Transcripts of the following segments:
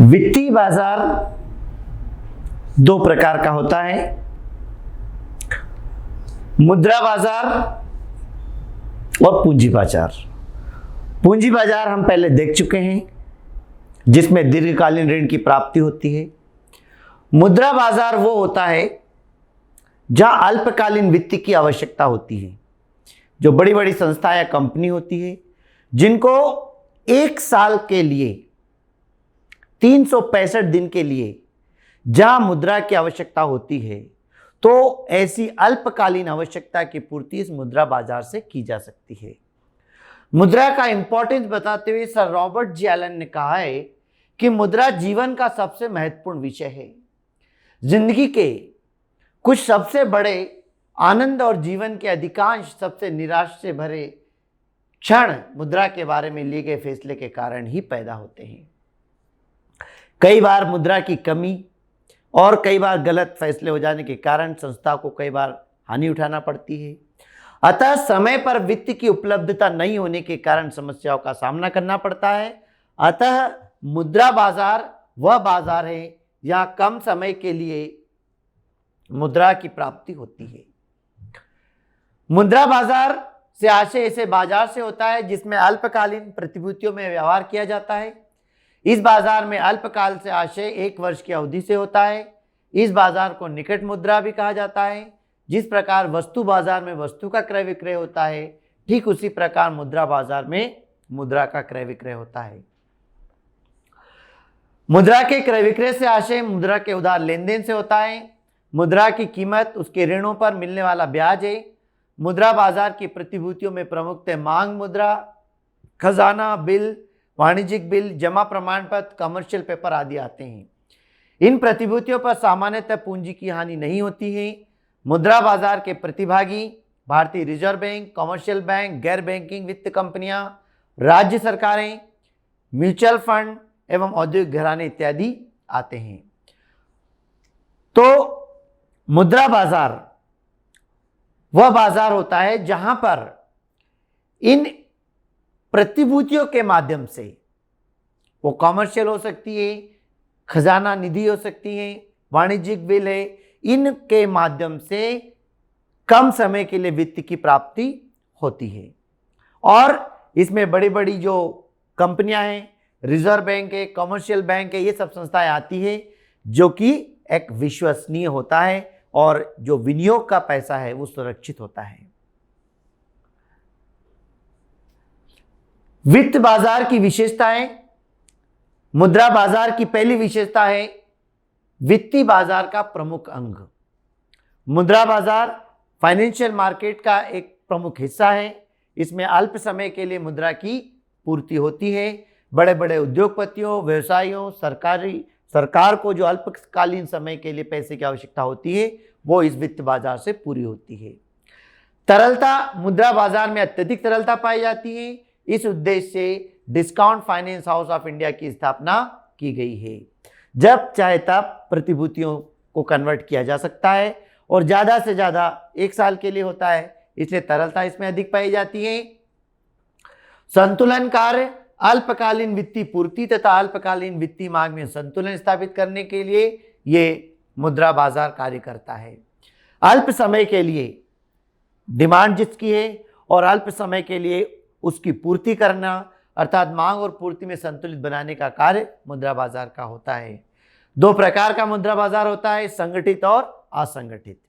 वित्तीय बाजार दो प्रकार का होता है, मुद्रा बाजार और पूंजी बाजार। पूंजी बाजार हम पहले देख चुके हैं, जिसमें दीर्घकालीन ऋण की प्राप्ति होती है। मुद्रा बाजार वो होता है जहां अल्पकालीन वित्त की आवश्यकता होती है। जो बड़ी बड़ी संस्था या कंपनी होती है जिनको एक साल के लिए 365 दिन के लिए जहां मुद्रा की आवश्यकता होती है, तो ऐसी अल्पकालीन आवश्यकता की पूर्ति इस मुद्रा बाजार से की जा सकती है। मुद्रा का इंपॉर्टेंस बताते हुए सर रॉबर्ट जी एलन ने कहा है कि मुद्रा जीवन का सबसे महत्वपूर्ण विषय है। जिंदगी के कुछ सबसे बड़े आनंद और जीवन के अधिकांश सबसे निराश से भरे क्षण मुद्रा के बारे में लिए गए फैसले के कारण ही पैदा होते हैं। कई बार मुद्रा की कमी और कई बार गलत फैसले हो जाने के कारण संस्था को कई बार हानि उठाना पड़ती है। अतः समय पर वित्त की उपलब्धता नहीं होने के कारण समस्याओं का सामना करना पड़ता है। अतः मुद्रा बाजार वह बाजार है जहाँ कम समय के लिए मुद्रा की प्राप्ति होती है। मुद्रा बाजार से आशय ऐसे बाजार से होता है जिसमें अल्पकालीन प्रतिभूतियों में व्यवहार किया जाता है। इस बाजार में अल्पकाल से आशय 1 वर्ष की अवधि से होता है। इस बाजार को निकट मुद्रा भी कहा जाता है। जिस प्रकार वस्तु बाजार में वस्तु का क्रय विक्रय होता है, ठीक उसी प्रकार मुद्रा बाजार में मुद्रा का क्रय विक्रय होता है। मुद्रा के क्रय विक्रय से आशय मुद्रा के उधार लेन देन से होता है। मुद्रा की कीमत उसके ऋणों पर मिलने वाला ब्याज है। मुद्रा बाजार की प्रतिभूतियों में प्रमुखतः मांग मुद्रा, खजाना बिल, वाणिज्यिक बिल, जमा प्रमाण पत्र, कमर्शियल पेपर आदि आते हैं। इन प्रतिभूतियों पर सामान्यतः पूंजी की हानि नहीं होती है। मुद्रा बाजार के प्रतिभागी भारतीय रिजर्व बैंक, कमर्शियल बैंक, गैर बैंकिंग वित्त कंपनियां, राज्य सरकारें, म्यूचुअल फंड एवं औद्योगिक घराने इत्यादि आते हैं। तो मुद्रा बाजार वह बाजार होता है जहां पर इन प्रतिभूतियों के माध्यम से, वो कॉमर्शियल हो सकती है, खजाना निधि हो सकती है, वाणिज्यिक बिल है, इनके माध्यम से कम समय के लिए वित्त की प्राप्ति होती है। और इसमें बड़ी बड़ी जो कंपनियां हैं, रिजर्व बैंक है, कमर्शियल बैंक है, ये सब संस्थाएं आती है जो कि एक विश्वसनीय होता है और जो विनियोग का पैसा है वो सुरक्षित होता है। वित्त बाजार की विशेषताएं। मुद्रा बाजार की पहली विशेषता है वित्तीय बाजार का प्रमुख अंग। मुद्रा बाजार फाइनेंशियल मार्केट का एक प्रमुख हिस्सा है। इसमें अल्प समय के लिए मुद्रा की पूर्ति होती है। बड़े बड़े उद्योगपतियों, व्यवसायियों, सरकार को जो अल्पकालीन समय के लिए पैसे की आवश्यकता होती है वो इस वित्त बाजार से पूरी होती है। तरलता। मुद्रा बाजार में अत्यधिक तरलता पाई जाती है। इस उद्देश्य से discount finance house of India की स्थापना की गई है। जब चाहे तब प्रतिभूतियों को कन्वर्ट किया जा सकता है और ज़्यादा से ज़्यादा 1 साल के लिए होता है, इसलिए तरलता इसमें अधिक पाई जाती है। संतुलन कार्य। अल्पकालीन वित्तीय पूर्ति तथा अल्पकालीन वित्तीय मांग में संतुलन स्थापित करने के लिए ये मुद्रा बाजार कार्य करता है। अल्प समय के लिए डिमांड जिसकी है और अल्प समय के लिए उसकी पूर्ति करना, अर्थात मांग और पूर्ति में संतुलित बनाने का कार्य मुद्रा बाजार का होता है। 2 प्रकार का मुद्रा बाजार होता है, संगठित और असंगठित।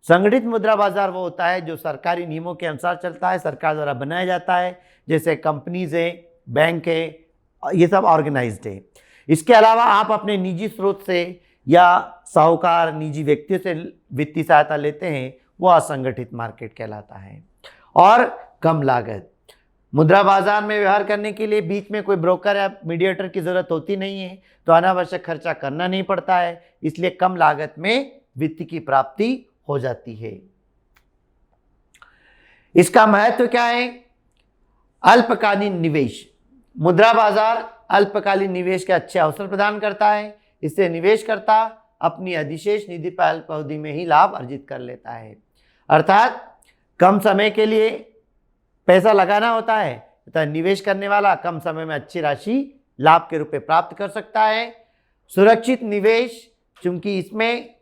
संगठित मुद्रा बाजार वो होता है जो सरकारी नियमों के अनुसार चलता है, सरकार द्वारा बनाया जाता है, जैसे कंपनीज है, बैंक है, ये सब ऑर्गेनाइज्ड है। इसके अलावा आप अपने निजी स्रोत से या साहूकार, निजी व्यक्तियों से वित्तीय सहायता लेते हैं, वो असंगठित मार्केट कहलाता है। और कम लागत। मुद्रा बाजार में व्यवहार करने के लिए बीच में कोई ब्रोकर या मीडिएटर की जरूरत होती नहीं है, तो अनावश्यक खर्चा करना नहीं पड़ता है, इसलिए कम लागत में वित्त की प्राप्ति हो जाती है। इसका महत्व क्या है? अल्पकालीन निवेश। मुद्रा बाजार अल्पकालीन निवेश के अच्छे अवसर प्रदान करता है। इससे निवेशकर्ता अपनी अधिशेष निधि पर अल्प अवधि में ही लाभ अर्जित कर लेता है। अर्थात कम समय के लिए पैसा लगाना होता है तथा निवेश करने वाला कम समय में अच्छी राशि लाभ के रूप में प्राप्त कर सकता है। सुरक्षित निवेश, चूंकि इसमें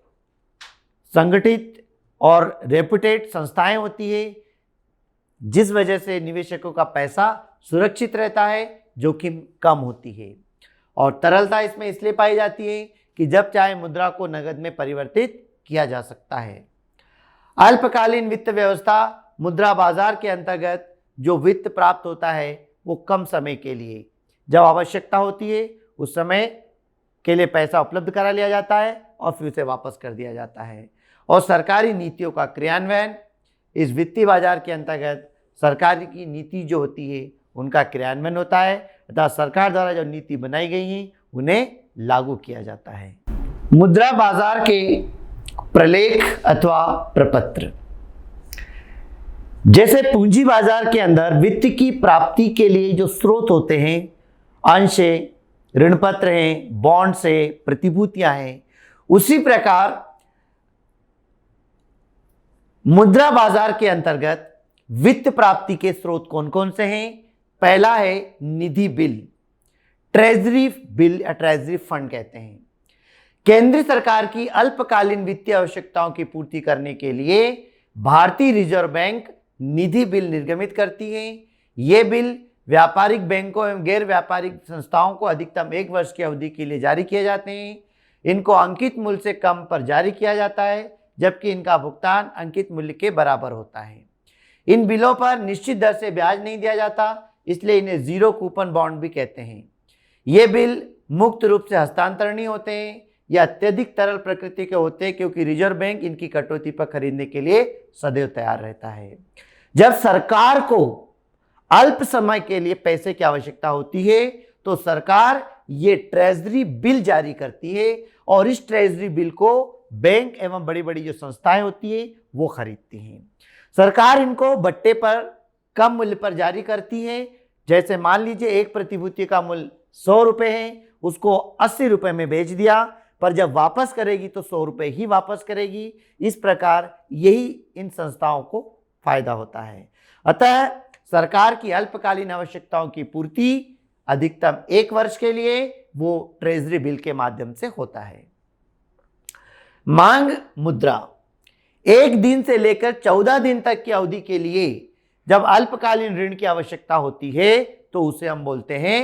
संगठित और रेपुटेड संस्थाएं होती है, जिस वजह से निवेशकों का पैसा सुरक्षित रहता है, जोखिम कम होती है। और तरलता इसमें इसलिए पाई जाती है कि जब चाहे मुद्रा को नगद में परिवर्तित किया जा सकता है। अल्पकालीन वित्त व्यवस्था, मुद्रा बाजार के अंतर्गत जो वित्त प्राप्त होता है वो कम समय के लिए, जब आवश्यकता होती है उस समय के लिए पैसा उपलब्ध करा लिया जाता है और फिर उसे वापस कर दिया जाता है। और सरकारी नीतियों का क्रियान्वयन, इस वित्तीय बाजार के अंतर्गत सरकार की नीति जो होती है उनका क्रियान्वयन होता है, अर्थात सरकार द्वारा जो नीति बनाई गई है उन्हें लागू किया जाता है। मुद्रा बाजार के प्रलेख अथवा प्रपत्र, जैसे पूंजी बाजार के अंदर वित्त की प्राप्ति के लिए जो स्रोत होते हैं, अंश है, ऋण पत्र हैं, बॉन्ड्स है, प्रतिभूतियां हैं, उसी प्रकार मुद्रा बाजार के अंतर्गत वित्त प्राप्ति के स्रोत कौन कौन से हैं? पहला है निधि बिल, ट्रेजरी बिल या ट्रेजरी फंड कहते हैं। केंद्र सरकार की अल्पकालीन वित्तीय आवश्यकताओं की पूर्ति करने के लिए भारतीय रिजर्व बैंक निधि बिल निर्गमित करती है। ये बिल व्यापारिक बैंकों एवं गैर व्यापारिक संस्थाओं को अधिकतम 1 वर्ष की अवधि के लिए जारी किए जाते हैं। इनको अंकित मूल्य से कम पर जारी किया जाता है, जबकि इनका भुगतान अंकित मूल्य के बराबर होता है। इन बिलों पर निश्चित दर से ब्याज नहीं दिया जाता, इसलिए इन्हें जीरो कूपन बॉन्ड भी कहते हैं। ये बिल मुक्त रूप से हस्तांतरणीय होते हैं या अत्यधिक तरल प्रकृति के होते हैं, क्योंकि रिजर्व बैंक इनकी कटौती पर खरीदने के लिए सदैव तैयार रहता है। जब सरकार को अल्प समय के लिए पैसे की आवश्यकता होती है तो सरकार ये ट्रेजरी बिल जारी करती है और इस ट्रेजरी बिल को बैंक एवं बड़ी बड़ी जो संस्थाएं होती है वो खरीदती हैं। सरकार इनको बट्टे पर कम मूल्य पर जारी करती है। जैसे मान लीजिए एक प्रतिभूति का मूल्य 100 रुपये है, उसको 80 रुपये में बेच दिया, पर जब वापस करेगी तो 100 रुपये ही वापस करेगी। इस प्रकार यही इन संस्थाओं को फायदा होता है। अतः सरकार की अल्पकालीन आवश्यकताओं की पूर्ति अधिकतम 1 वर्ष के लिए वो ट्रेजरी बिल के माध्यम से होता है। मांग मुद्रा, 1 दिन से लेकर 14 दिन तक की अवधि के लिए जब अल्पकालीन ऋण की आवश्यकता होती है तो उसे हम बोलते हैं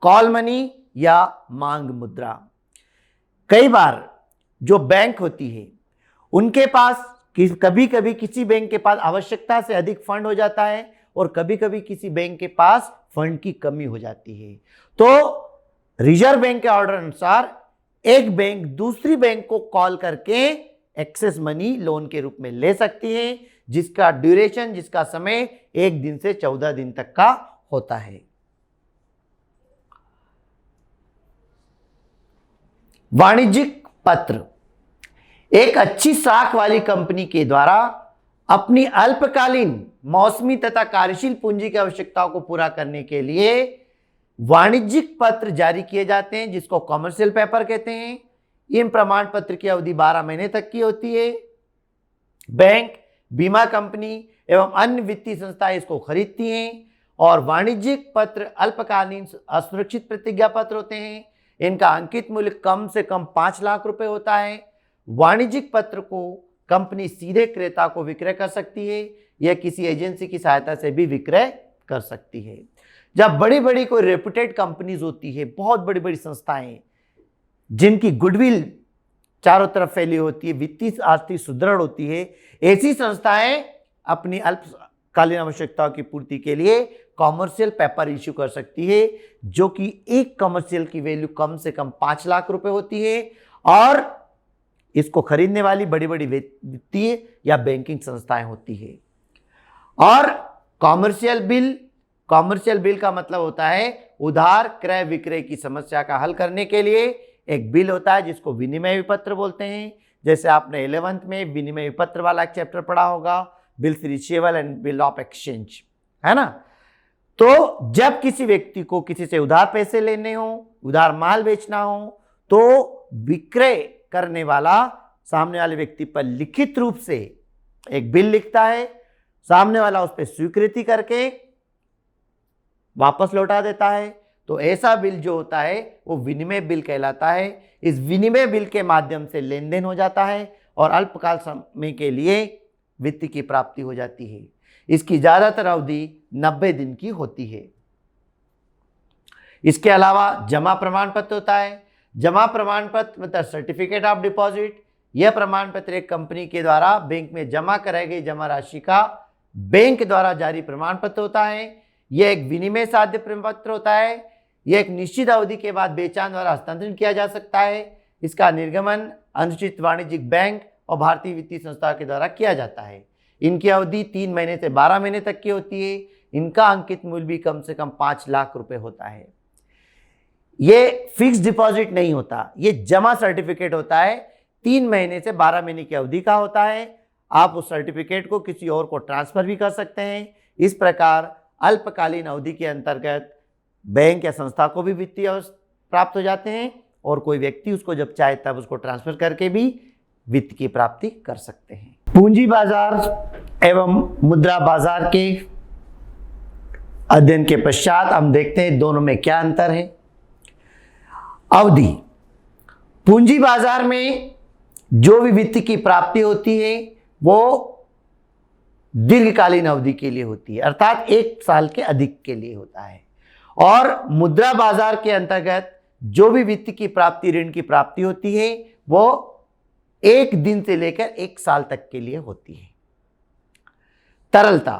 कॉल मनी या मांग मुद्रा। कई बार जो बैंक होती है उनके पास कभी कभी किसी बैंक के पास आवश्यकता से अधिक फंड हो जाता है और कभी कभी किसी बैंक के पास फंड की कमी हो जाती है। तो रिजर्व बैंक के ऑर्डर अनुसार एक बैंक दूसरी बैंक को कॉल करके एक्सेस मनी लोन के रूप में ले सकती है, जिसका ड्यूरेशन, जिसका समय 1 दिन से 14 दिन तक का होता है। वाणिज्यिक पत्र, एक अच्छी साख वाली कंपनी के द्वारा अपनी अल्पकालीन, मौसमी तथा कार्यशील पूंजी की आवश्यकताओं को पूरा करने के लिए वाणिज्यिक पत्र जारी किए जाते हैं, जिसको कॉमर्शियल पेपर कहते हैं। इन प्रमाण पत्र की अवधि 12 महीने तक की होती है। बैंक, बीमा कंपनी एवं अन्य वित्तीय संस्थाएं इसको खरीदती हैं और वाणिज्यिक पत्र अल्पकालीन असुरक्षित प्रतिज्ञा पत्र होते हैं। इनका अंकित मूल्य कम से कम 5 लाख रुपए होता है। वाणिज्यिक पत्र को कंपनी सीधे क्रेता को विक्रय कर सकती है या किसी एजेंसी की सहायता से भी विक्रय कर सकती है। जब बड़ी बड़ी कोई रेपुटेड कंपनीज होती है, बहुत बड़ी बड़ी संस्थाएं जिनकी गुडविल चारों तरफ फैली होती है, वित्तीय आर्थिक सुदृढ़ होती है, ऐसी संस्थाएं अपनी अल्पकालीन आवश्यकताओं की पूर्ति के लिए कॉमर्शियल पेपर इश्यू कर सकती है, जो कि एक कॉमर्शियल की वैल्यू कम से कम 5 लाख रुपए होती है और इसको खरीदने वाली बड़ी बड़ी वित्तीय या बैंकिंग संस्थाएं होती है। और कॉमर्शियल बिल का मतलब होता है उधार क्रय विक्रय की समस्या का हल करने के लिए एक बिल होता है, जिसको विनिमय विपत्र बोलते हैं। जैसे आपने 11th में विनिमय विपत्र वाला एक चैप्टर पढ़ा होगा, bills receivable and bill of exchange, है ना। तो जब किसी व्यक्ति को किसी से उधार पैसे लेने हो, उधार माल बेचना हो, तो विक्रय करने वाला सामने वाले व्यक्ति पर लिखित रूप से एक बिल लिखता है, सामने वाला उस पर स्वीकृति करके वापस लौटा देता है। तो ऐसा बिल जो होता है वो विनिमय बिल कहलाता है। इस विनिमय बिल के माध्यम से लेन देन हो जाता है और अल्पकाल समय के लिए वित्त की प्राप्ति हो जाती है। इसकी ज़्यादातर अवधि 90 दिन की होती है। इसके अलावा जमा प्रमाण पत्र होता है। जमा प्रमाण पत्र मतलब सर्टिफिकेट ऑफ डिपॉजिट। यह प्रमाण पत्र एक कंपनी के द्वारा बैंक में जमा कराई गई जमा राशि का बैंक द्वारा जारी प्रमाण पत्र होता है। यह एक विनिमय साध्य प्रपत्र होता है। यह एक निश्चित अवधि के बाद बेचान द्वारा हस्तांतरण किया जा सकता है। इसका निर्गमन अनुसूचित वाणिज्यिक बैंक और भारतीय वित्तीय संस्था के द्वारा किया जाता है। इनकी अवधि 3 महीने से 12 महीने तक की होती है। इनका अंकित मूल्य भी कम से कम 5 लाख रुपए होता है। ये फिक्स डिपॉजिट नहीं होता, ये जमा सर्टिफिकेट होता है। 3 महीने से 12 महीने की अवधि का होता है। आप उस सर्टिफिकेट को किसी और को ट्रांसफर भी कर सकते हैं। इस प्रकार अल्पकालीन अवधि के अंतर्गत बैंक या संस्था को भी वित्तीय प्राप्त हो जाते हैं और कोई व्यक्ति उसको जब चाहे तब उसको ट्रांसफर करके भी वित्त की प्राप्ति कर सकते हैं। पूंजी बाजार एवं मुद्रा बाजार के अध्ययन के पश्चात हम देखते हैं दोनों में क्या अंतर है। अवधि, पूंजी बाजार में जो भी वित्त की प्राप्ति होती है वो दीर्घकालीन अवधि के लिए होती है, अर्थात 1 साल के अधिक के लिए होता है। और मुद्रा बाजार के अंतर्गत जो भी वित्त की प्राप्ति, ऋण की प्राप्ति होती है वो 1 दिन से लेकर 1 साल तक के लिए होती है। तरलता,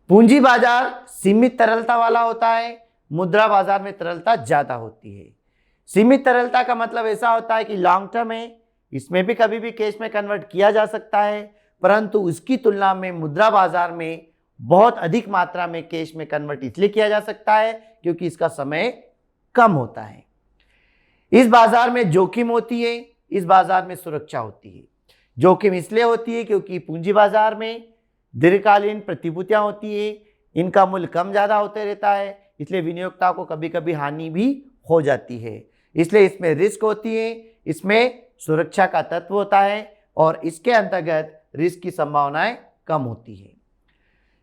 पूंजी बाजार सीमित तरलता वाला होता है, मुद्रा बाजार में तरलता ज्यादा होती है। सीमित तरलता का मतलब ऐसा होता है कि लॉन्ग टर्म है, इसमें भी कभी भी कैश में कन्वर्ट किया जा सकता है, परंतु उसकी तुलना में मुद्रा बाजार में बहुत अधिक मात्रा में कैश में कन्वर्ट इसलिए किया जा सकता है क्योंकि इसका समय कम होता है। इस बाजार में जोखिम होती है, इस बाजार में सुरक्षा होती है। जोखिम इसलिए होती है क्योंकि पूंजी बाजार में दीर्घकालीन प्रतिभूतियां होती है, इनका मूल्य कम ज़्यादा होते रहता है, इसलिए विनियोगता को कभी कभी हानि भी हो जाती है। इसलिए इसमें रिस्क होती है, इसमें सुरक्षा का तत्व होता है और इसके अंतर्गत रिस्क की संभावनाएं कम होती है।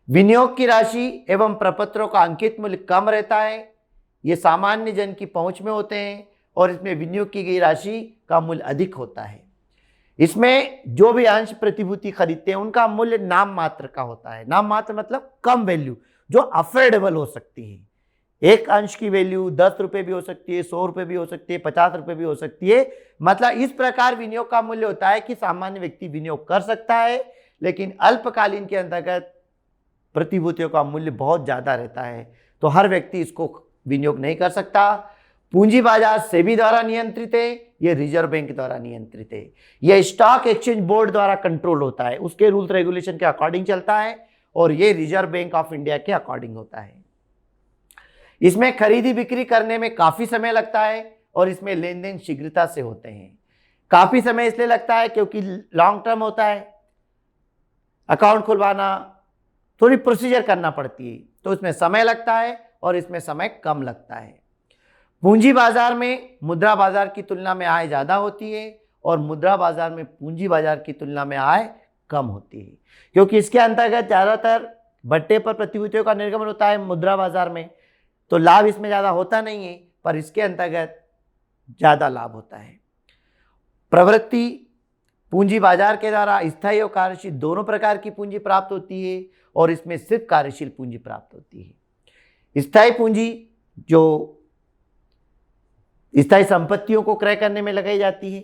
विनियोग की राशि एवं प्रपत्रों का अंकित मूल्य कम रहता है, ये सामान्य जन की पहुंच में होते हैं और इसमें विनियोग की गई राशि का मूल्य अधिक होता है। इसमें जो भी अंश प्रतिभूति खरीदते हैं उनका मूल्य नाम मात्र का होता है। नाम मात्र मतलब कम वैल्यू जो अफोर्डेबल हो सकती है। एक अंश की वैल्यू 10 रुपये भी हो सकती है, 100 रुपये भी हो सकती है, 50 रुपये भी हो सकती है। मतलब इस प्रकार विनियोग का मूल्य होता है कि सामान्य व्यक्ति विनियोग कर सकता है, लेकिन अल्पकालीन के अंतर्गत प्रतिभूतियों का मूल्य बहुत ज़्यादा रहता है, तो हर व्यक्ति इसको विनियोग नहीं कर सकता। पूंजी बाजार सेबी द्वारा नियंत्रित है, यह रिजर्व बैंक द्वारा नियंत्रित है। यह स्टॉक एक्सचेंज बोर्ड द्वारा कंट्रोल होता है, उसके रूल्स रेगुलेशन के अकॉर्डिंग चलता है और यह रिजर्व बैंक ऑफ इंडिया के अकॉर्डिंग होता है। इसमें खरीदी बिक्री करने में काफ़ी समय लगता है और इसमें लेन देन शीघ्रता से होते हैं। काफ़ी समय इसलिए लगता है क्योंकि लॉन्ग टर्म होता है, अकाउंट खुलवाना, थोड़ी प्रोसीजर करना पड़ती है, तो इसमें समय लगता है और इसमें समय कम लगता है। पूंजी बाजार में मुद्रा बाजार की तुलना में आय ज़्यादा होती है और मुद्रा बाजार में पूंजी बाजार की तुलना में आय कम होती है, क्योंकि इसके अंतर्गत ज़्यादातर बट्टे पर प्रतिभूतियों का निर्गमन होता है मुद्रा बाजार में, तो लाभ इसमें ज़्यादा होता नहीं है, पर इसके अंतर्गत ज़्यादा लाभ होता है। प्रवृत्ति, पूंजी बाजार के द्वारा स्थायी और कार्यशील दोनों प्रकार की पूंजी प्राप्त होती है और इसमें सिर्फ कार्यशील पूंजी प्राप्त होती है। स्थायी पूंजी जो स्थायी संपत्तियों को क्रय करने में लगाई जाती है,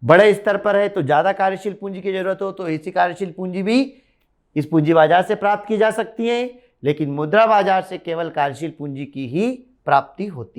बड़े स्तर पर है तो ज़्यादा कार्यशील पूंजी की जरूरत हो तो ऐसी कार्यशील पूंजी भी इस पूंजी बाजार से प्राप्त की जा सकती है, लेकिन मुद्रा बाजार से केवल कार्यशील पूंजी की ही प्राप्ति होती